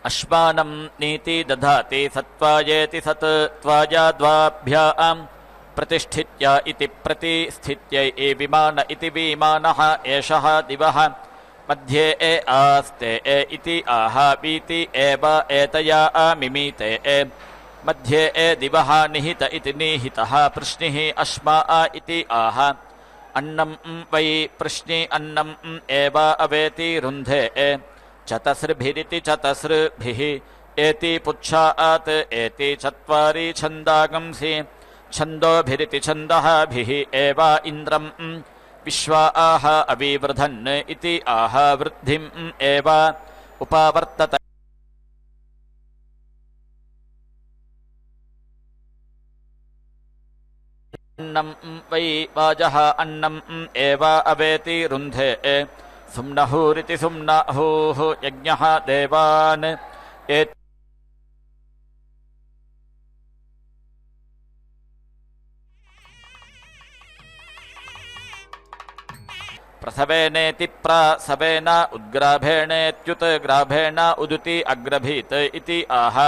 अश्मानं नीति दधाति सत्त्वायेति सत् त्वायाद्वाभ्यां प्रतिष्ठित्य इति प्रतिस्थित्यै विमान इति विमानः एषः दिवः मध्ये आस्ते इति आह वीति एव एतया मिमीते मध्ये दिवः निहित इति निहितः पृश्निः अश्मा इति आह अन्नं वै पृश्नि अन्नम् एव अवेति रुन्धे चतस्रभिरिति चतस्रभिः एति पुच्छात् एति चत्वारि छन्दागंसि छन्दोभिरिति छन्दःभिः एव इन्द्रम् विश्वा आह अविवृधन् इति आह वृद्धिम् एव उपावर्तत अन्नं वै वाजः अन्नम् एव अवेति रुन्धे सुम्नहुरिति सुम्नहुः यज्ञः देवान् एति प्रसवेनेति प्रसवेन उद्ग्राभेणेत्युत ग्राभेण उदुति अग्रभीत इति आह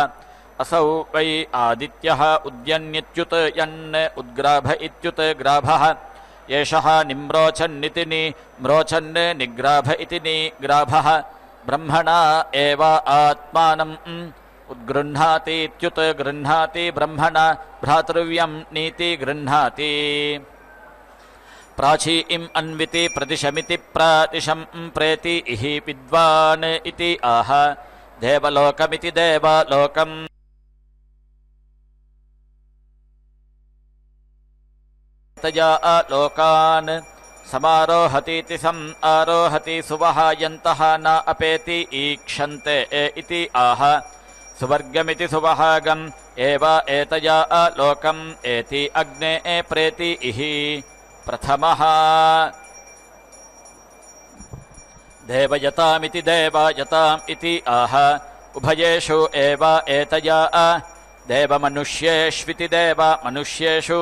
असौ वै आदित्यः उद्यन्नित्युत यन् उद्ग्राभ इत्युत ग्राभः एषः निम्रोचन्निति निम्रोचन् निग्राभ इति निग्राभः ब्रह्मणा एव आत्मानम् उद्गृह्णाति इत्युत गृह्णाति ब्रह्मणा भ्रातृव्यं नीति गृह्णाति प्राचीम् अन्विति प्रतिशमिति प्रातिशं प्रेति इहि विद्वान् इति आह देवलोकमिति देवलोकम् तया लोकान् समारोहतीति सम् आरोहति सुवः यन्तः न अपेति ईक्षन्ते इति आह सुवर्गमिति सुवहागम् एव एतया लोकम् एति अग्ने प्रेति इहि प्रथमः देवयतामिति देवायताम् इति आह उभयेषु एव एतया देवमनुष्येष्विति देवमनुष्येषु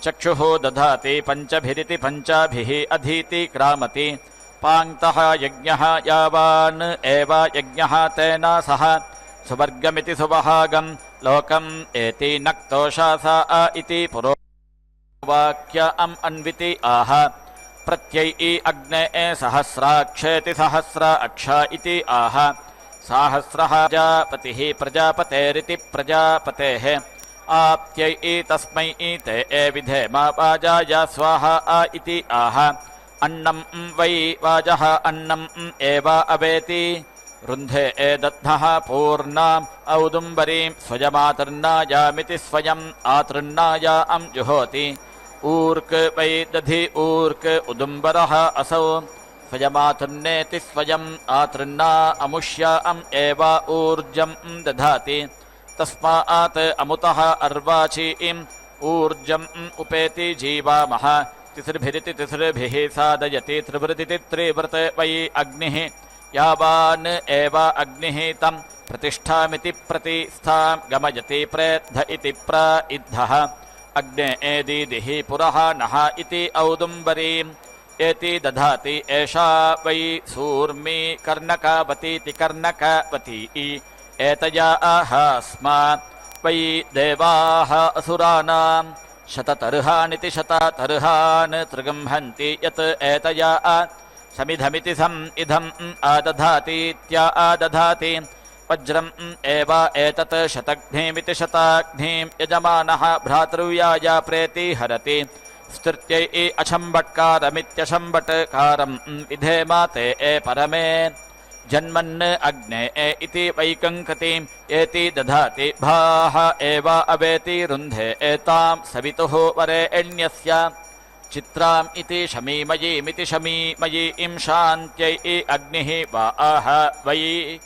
चक्षुः दधाति पञ्चभिरिति पञ्चाभिः अधीति क्रामति पाङ्क्तः यज्ञः यावान् एव यज्ञः तेन सह सुवर्गमिति सुवहागम् लोकम् एति नक्तोषासा इति पुरोवाक्यम् अन्विति आह प्रत्ययी अग्ने सहस्राक्षेति सहस्र अक्षा इति आह साहस्रः प्रजापतिः प्रजापतेरिति प्रजापतेः आप्त्यै तस्मै ते विधेम वाजाय स्वाहा इति आह अन्नं वै वाजः अन्नम् एव अवेति रुन्धे दद्मः पूर्णाम् औदुम्बरीं स्वयमातृण्णायामिति स्वयम् आतृण्णायाम् जुहोति ऊर्क् वै दधि ऊर्क् उदुम्बरः असौ स्वयमातृण्णेति स्वयम् आतृण्णा अमुष्याम् एव ऊर्जम् दधाति तस्मात् अमुतः अर्वाचीम् ऊर्जम् उपेति जीवामः तिसृभिरिति तिसृभिः साधयति त्रिवृतिति त्रिवृत् वै अग्निः यावान् एव अग्निः तं प्रतिष्ठामिति प्रतिष्ठां गमयति प्रेद्ध इति प्रइद्धः अग्ने एदीदिः पुरः नः इति औदुम्बरीम् एति दधाति एषा वै सूर्मी कर्णकावतीति कर्णकावती एतया स्म वै देवाः असुराणां शततर्हानिति शततर्हान् त्रिगम्हन्ति यत् एतया समिधमिति सम् इदम् आदधातीत्या आदधाति वज्रम् एव एतत् शतघ्नीमिति शताघ्नीं यजमानः भ्रातृव्याय प्रेति हरति स्तुत्यै अशम्बट्कारमित्यशम्बट्कारम् विधेम ते परमे जन्मन् अग्ने इति वैकङ्कतीम् एति दधाति भाः एव अवेति रुन्धे एतां सवितुः वरेण्यस्य चित्राम् इति शमीमयीमिति शमीमयीं शान्त्यै अग्निः वा आह वै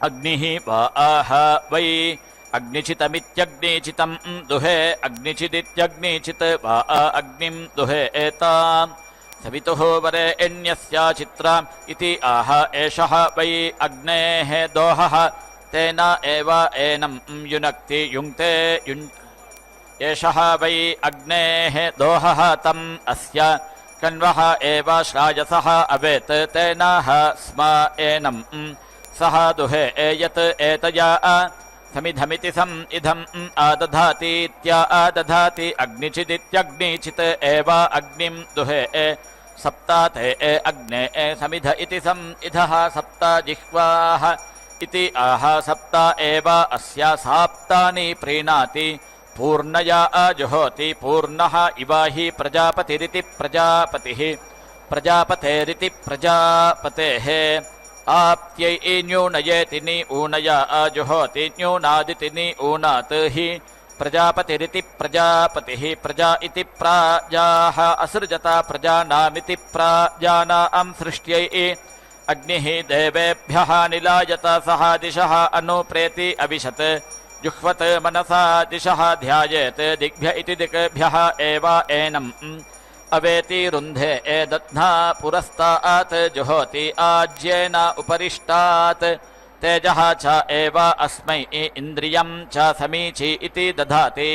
अग्निः वा आह वै अग्निचितमित्यग्निचितं दुहे अग्निचिदित्यग्निचित् वा अग्निं दुहे एताम् सवितुः वरेण्यस्य चित्राम् इति आह एषः वै अग्नेः दोहः तेन एव एनं युनक्ति युङ्क्ते एषः वै अग्नेः दोहः तम् अस्य कण्वः एव श्रायसः अवेत् तेन स्म एनं सः दुहे यत् एतया समिधमिति सम् इदम् आदधातीत्या आदधाति अग्निचिदित्यग्निचित् एव अग्निं दुहे सप्ता ते अग्ने समिध इति सम् इधः सप्त जिह्वाः इति आह सप्त एव अस्या साप्तानि प्रीणाति पूर्णया अजुहोति पूर्णः इवाहि प्रजापतिरिति प्रजापतिः प्रजापतेरिति प्रजापतेः आप्त्यै न्यूनयेति नि ऊनया अजुहोति न्यूनादिति नि ऊनात् हि प्रजापतिरिति प्रजापतिः प्रजा इति प्राजाः असृजता प्रजानामिति प्राजानां सृष्ट्यै अग्निः देवेभ्यः निलायत सह दिशः अनुप्रेति अविशत् जुह्वत् मनसा दिशः ध्यायेत् दिग्भ्य इति दिक्भ्यः एव एनम् अवेति रुन्धे दध्ना पुरस्तात् जुहोति आज्येन उपरिष्टात् तेजः च एव अस्मै इन्द्रियं च समीची इति दधाति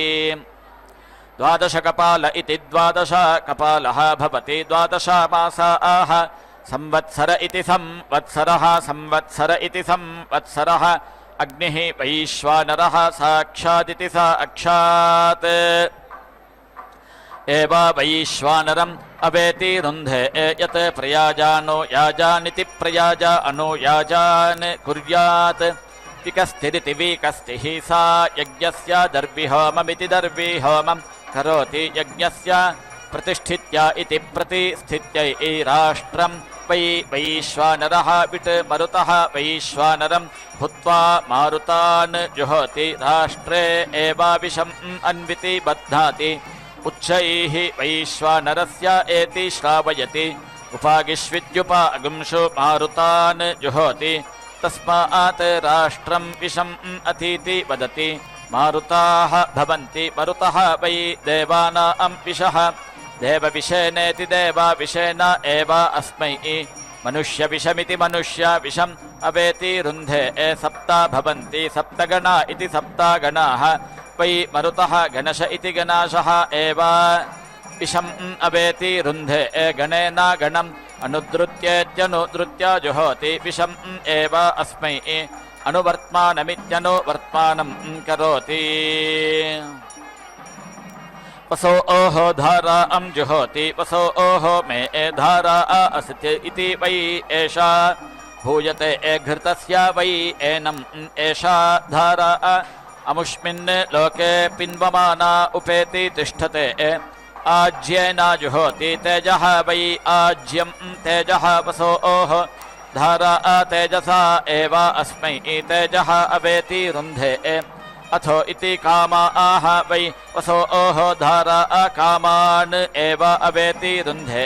द्वादशकपाल इति द्वादशकपालः भवति द्वादशमासाः संवत्सर इति संवत्सरः संवत्सर इति संवत्सरः अग्निः वैश्वानरः साक्षादिति साक्षात् एव वैश्वानरम् अवेति रुन्धे यत् प्रयाजानो याजानिति प्रयाजा अनो याजान् कुर्यात् विकस्तिरिति विकस्तिः सा यज्ञस्य दर्विहोममिति दर्विहोमम् करोति यज्ञस्य प्रतिष्ठित्या इति प्रतिष्ठित्यै राष्ट्रम् वै वैश्वानरः विट् मरुतः वैश्वानरम् भूत्वा मारुतान् जुहोति राष्ट्रे एवाविशम् अन्विति बध्नाति उच्चैः वैश्वानरस्य एति श्रावयति उपागिष्विद्युपागुंषु मारुतान् जुहोति तस्मात् राष्ट्रम् विषम् अतीति वदति मारुताः भवन्ति मरुतः वै देवानां विषः देवविषेनेति देवाविषेण एव अस्मै मनुष्यविषमिति मनुष्यविषम् अवेति रुन्धे सप्त भवन्ति सप्तगणा इति सप्तगणाः वै मरुतः गणश इति गणाशः एव विषम् अवेति रुन्धे गणेन गणम् अनुद्रुत्येत्यनुद्रुत्य जुहोति विषम् एव अस्मै अनुवर्त्मानमित्यनुवर्त्मानं करोति वसो ओहो धारा जुहोति वसो ओहो मे धारा अस्ति इति वै एषा भूयते घृतस्य वै एनम् एषा धारा अमुष्मिन् लोके पिन्वमाना उपेति तिष्ठते आज्येन जुहोति तेजः वै आज्यं तेजः वसो ओहो धारा तेजसा एव अस्मै तेजः अवेति रुन्धे अथो इति कामा आह वै वसो ओहो धारा कामान् एव अवेति रुन्धे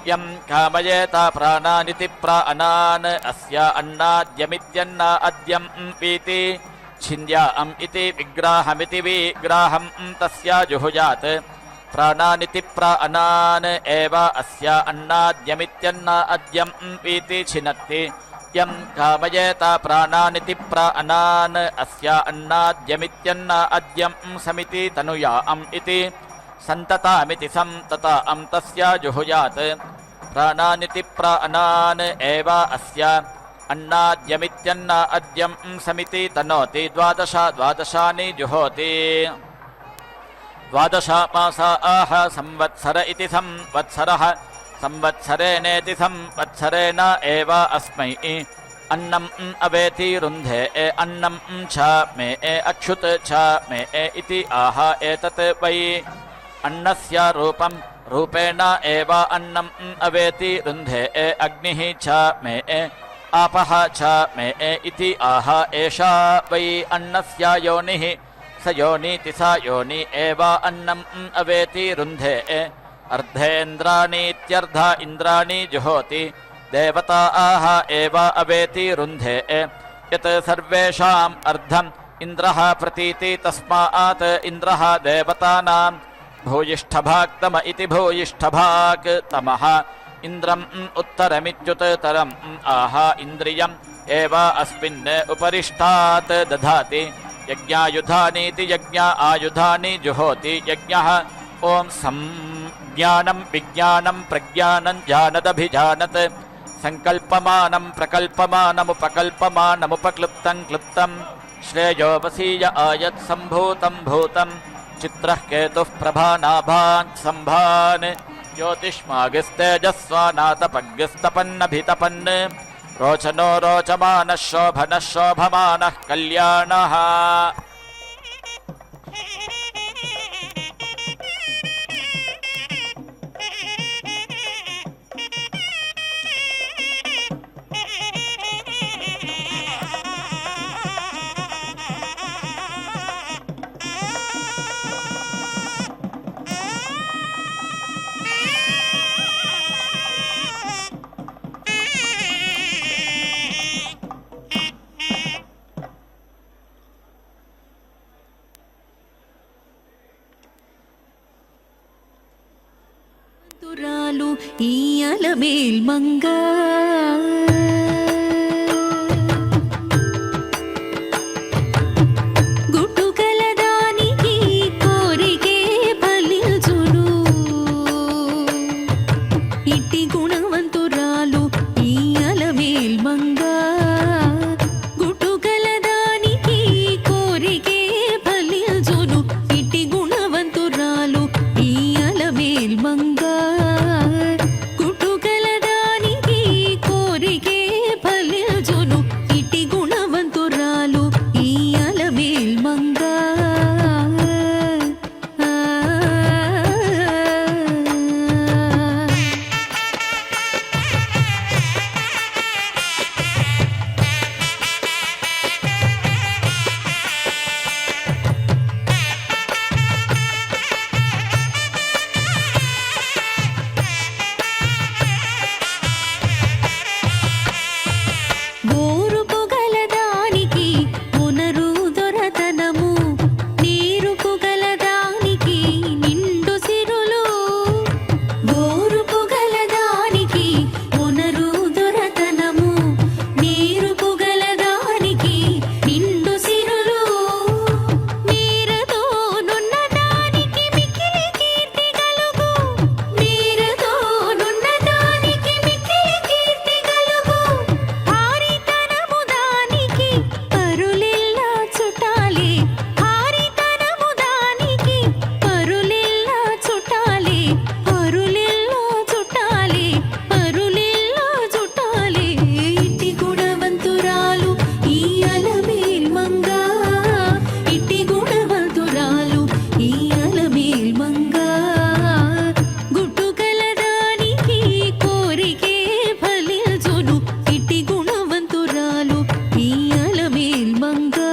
यं कामयेत प्राणानिति प्राणान् अस्य अन्नाद्यमित्यन्न अद्यं पीति छिन्द्याम् इति विग्राहमिति विग्राहं तस्य जुहुयात् प्राणानिति प्राणान् एव अस्य अन्नाद्यमित्यन्न अद्यं पीति छिनत्ति यं कामयेत प्राणानिति प्राणान् अस्य अन्नाद्यमित्यन्न अद्यं समिति तनुयाम् इति सन्ततामिति संततां तस्य जुहुयात् प्राणानिति प्राणान् एव अस्य अन्नाद्यमित्यन्न अद्यं समिति तनोति द्वादश द्वादशानि जुहोति द्वादशमासाः संवत्सर इति संवत्सरः संवत्सरेणेति संवत्सरेण एव अस्मै अन्नम् अवेति रुन्धे अन्नं च मे अक्षुत् च मे इति आह एतत् वै अन्नस्य रूपं रूपेण एव अन्नम् अवेति रुन्धे अग्निः च मे आपः च मे इति आह एषा वै अन्नस्य योनिः स योनीति सा योनि एव अन्नम् अवेति रुन्धे अर्धेन्द्राणीत्यर्ध इन्द्राणि जुहोति देवता आह एव अवेति रुन्धे यत् सर्वेषाम् अर्धम् इन्द्रः प्रतीति तस्मात् इन्द्रः देवतानां भूयिष्ठभाक्तम इति भूयिष्ठभाक् तमः इन्द्रम् उत्तरमित्युत्तरम् आह इन्द्रियम् एव अस्मिन् उपरिष्टात् दधाति यज्ञायुधानीति यज्ञ आयुधानि जुहोति यज्ञः ॐ संज्ञानं विज्ञानं प्रज्ञानं जानदभिजानत् संकल्पमानं प्रकल्पमानमुपकल्पमानमुपक्लुप्तं क्लुप्तं श्रेयो वसीय आयत् सम्भूतं भूतं चित्रः केतुः प्रभानाभान् सम्भान् ज्योतिष्मागिस्तेजस्वानातपग्यस्तपन्नभितपन् रोचनो रोचमानः शोभनः शोभमानः कल्याणः తురాలు ఈ అలమేల్ మంగా గుట్టుకలదానికి కోరికే ఫలించును ఇట్టి గుణవంతురాలు ఈ అలమేల్ మంగా గుట్టుకలదానికి కోరికే ఫలించును ఇట్టి గుణవంతురాలు ఈ అలమేల్ మంగా గుట్టుకలదానికి కోరికే ఫలించును ఇట్టి గుణవంతురాలు ఈ అలమేల్ మంగా ఓరుపు గలదానికి పునరు దొరతనము నీరుపు గలదానికి నిండు సిరులు ఓరుపు గలదానికి పునరు దొరతనము నీరుపు గలదానికి నిండు సిరులు మీరతో నున్నదానికి మిక్కిలి కీర్తి కలుగు మీరతో నున్నదానికి మిక్కిలి కీర్తి కలుగు హారితనము దానికి పరులెల్లా చుట్టాలే హారితనము దానికి పరులెల్లా చుట్టాలే పరులెల్లా చుట్టాలే పరులెల్లా చుట్టాలే ఇట్టి గుణవంతురాలు ఈ అలమేల్ మంగా ఇట్టి గుణవంతురాలు ఈ అలమేల్ మంగా గుట్టుకలదానికి కోరికే ఫలించును ఇట్టి గుణవంతురాలు ఈ అలమేల్ మంగా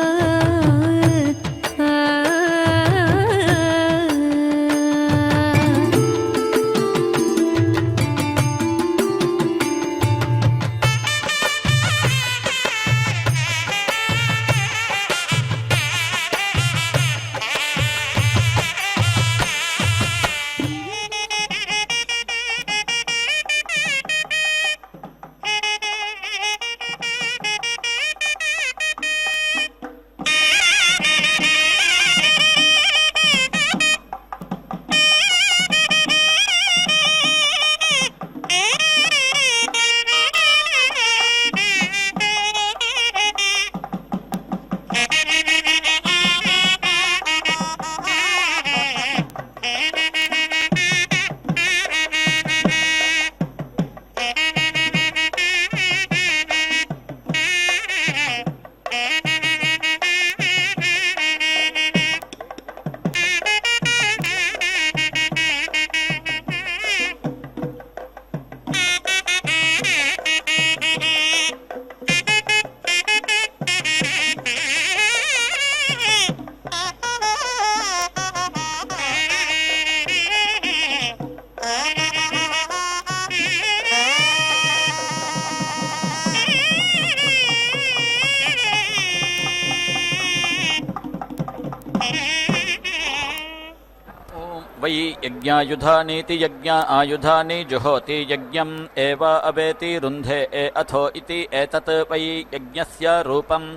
वै यज्ञायुधानीति यज्ञ आयुधानि जुहोति यज्ञम् एव अवेति रुन्धे अथो इति एतत् वै यज्ञस्य रूपम्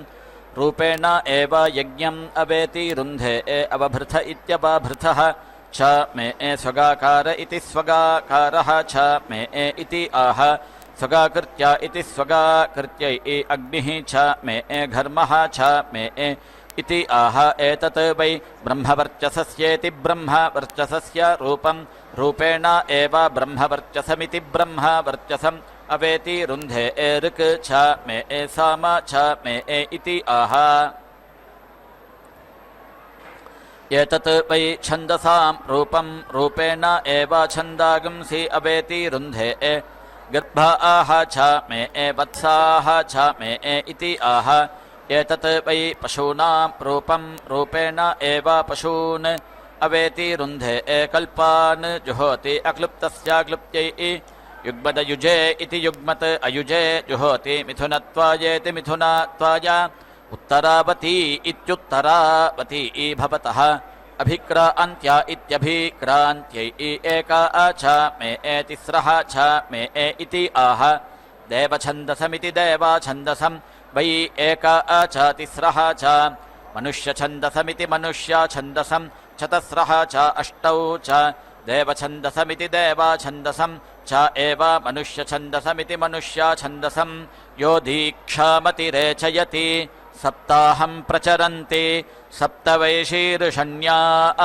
रूपेण एव यज्ञम् अवेति रुन्धे अवभृथ इत्यवभृथः च मे स्वगाकार इति स्वगाकारः च मे इति आह स्वगाकृत्या इति स्वगाकृत्यै अग्निः च मे घर्मः च मे इति आह एतत् वै ब्रह्मवर्चसस्येति ब्रह्मवर्चसस्य रूपं रूपेण एव ब्रह्मवर्चसमिति ब्रह्मवर्चसं अवेति रुन्धे ऋक् छ मे साम छ मे इति आह एतत् वै छन्दसां रूपं रूपेण एव छन्दागंसि अवेति रुन्धे गर्भाः छ मे वत्साः छ मे इति आह एतत् वै पशूनां रूपं रूपेण एव पशून् अवेति रुन्धे कल्पान् जुहोति अक्लुप्तस्य क्लुप्त्यै युग्मदयुजे इति युग्मत् अयुजे जुहोति मिथुनत्वायेति मिथुनात्वाय उत्तरावती इत्युत्तरावती भवतः अभिक्रान्त्या इत्यभिक्रान्त्यै एका छ मे तिस्रः छ मे इति आह देवछन्दसमिति देवाछन्दसं वै एका च तिस्रः च मनुष्यछन्दसमिति मनुष्याछन्दसं चतस्रः च अष्टौ च देवछन्दसमिति देवाछन्दसं च एव मनुष्यछन्दसमिति मनुष्याछन्दसं यो दीक्षामतिरेचयति सप्ताहं प्रचरन्ति सप्तवैशीर्षण्याः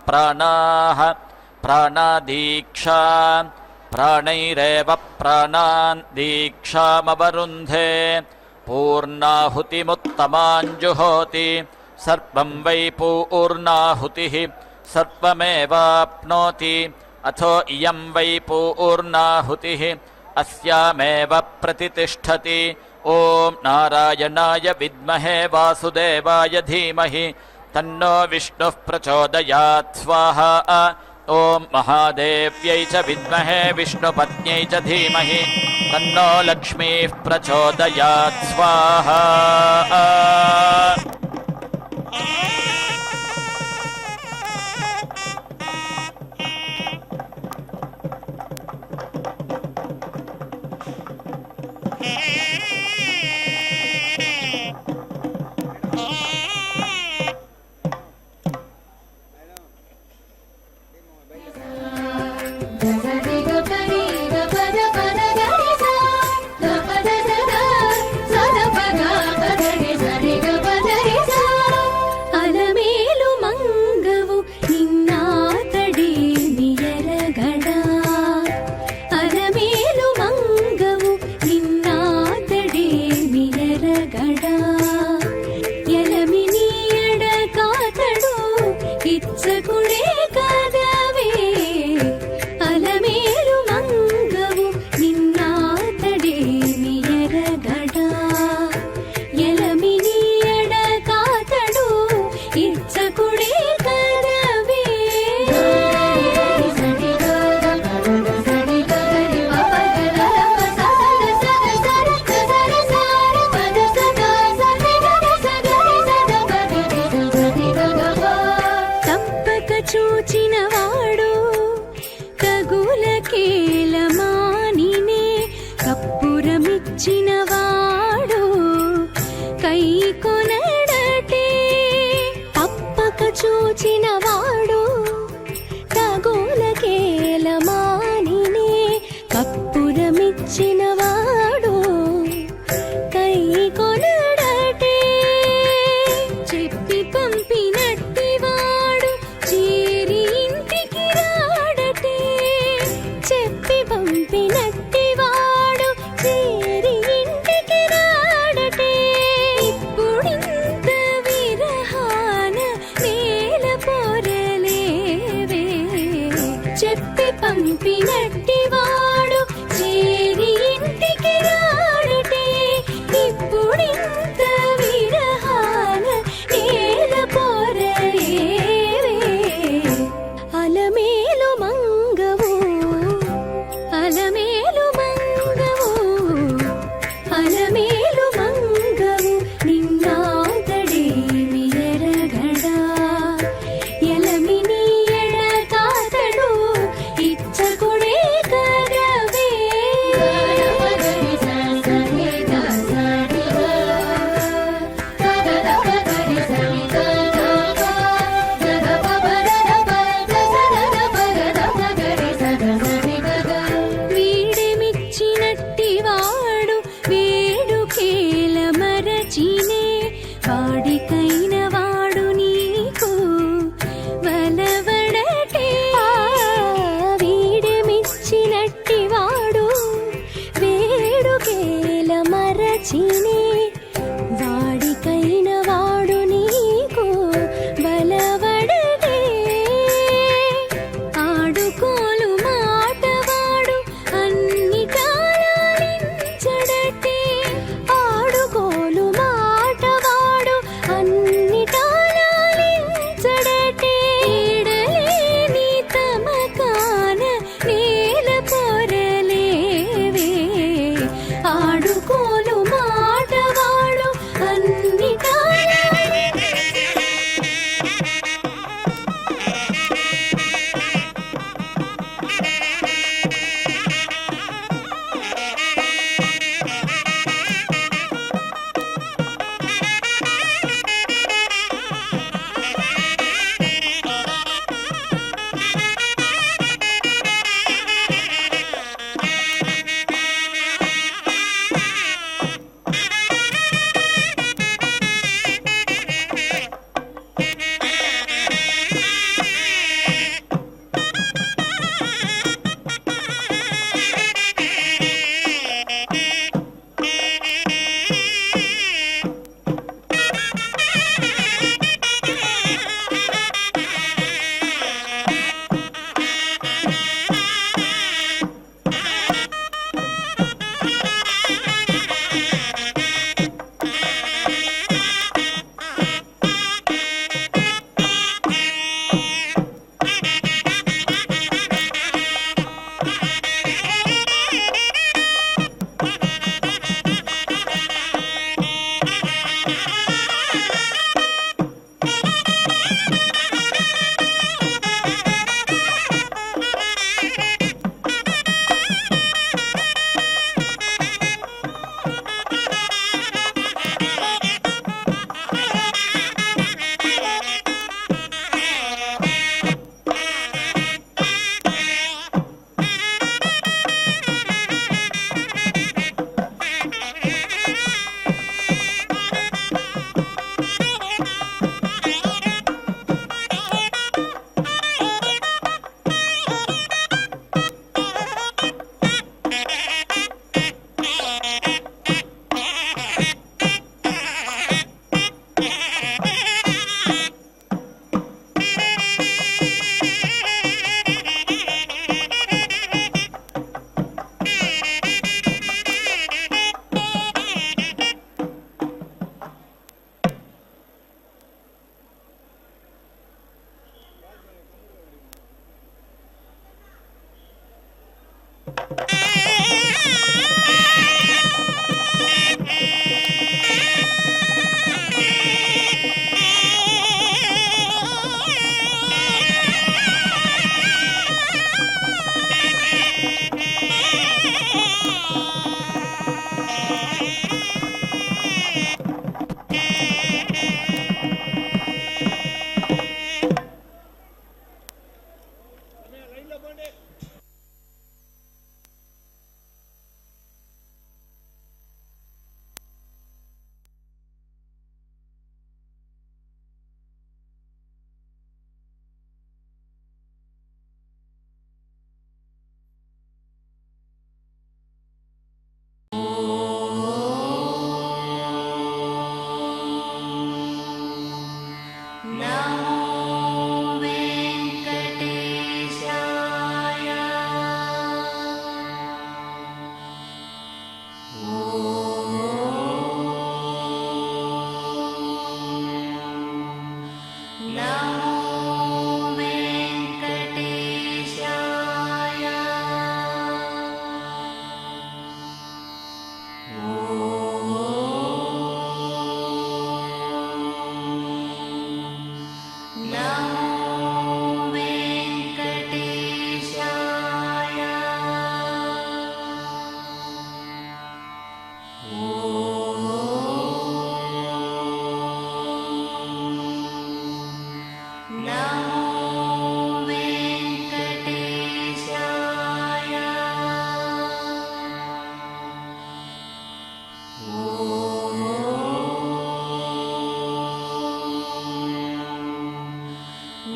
प्राणाः प्राणादीक्षा प्राणैरेव प्राणान् दीक्षामवरुन्धे पूर्णाहुतिमुत्तमाञ्जुहोति सर्वं वै पूर्णाहुतिः सर्वमेवाप्नोति अथो इयं वै पूर्णाहुतिः अस्यामेव प्रतितिष्ठति ॐ नारायणाय विद्महे वासुदेवाय धीमहि तन्नो विष्णुः प्रचोदयात् स्वाहा ॐ महादेव्यै च विद्महे विष्णुपत्न्यै च धीमहि तन्नो लक्ष्मीः प्रचोदयात् स्वाहा ಕೊಡೆ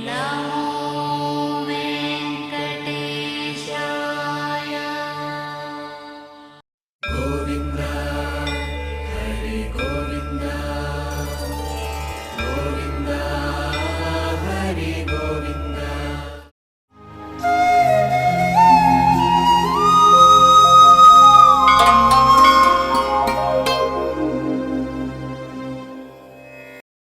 Now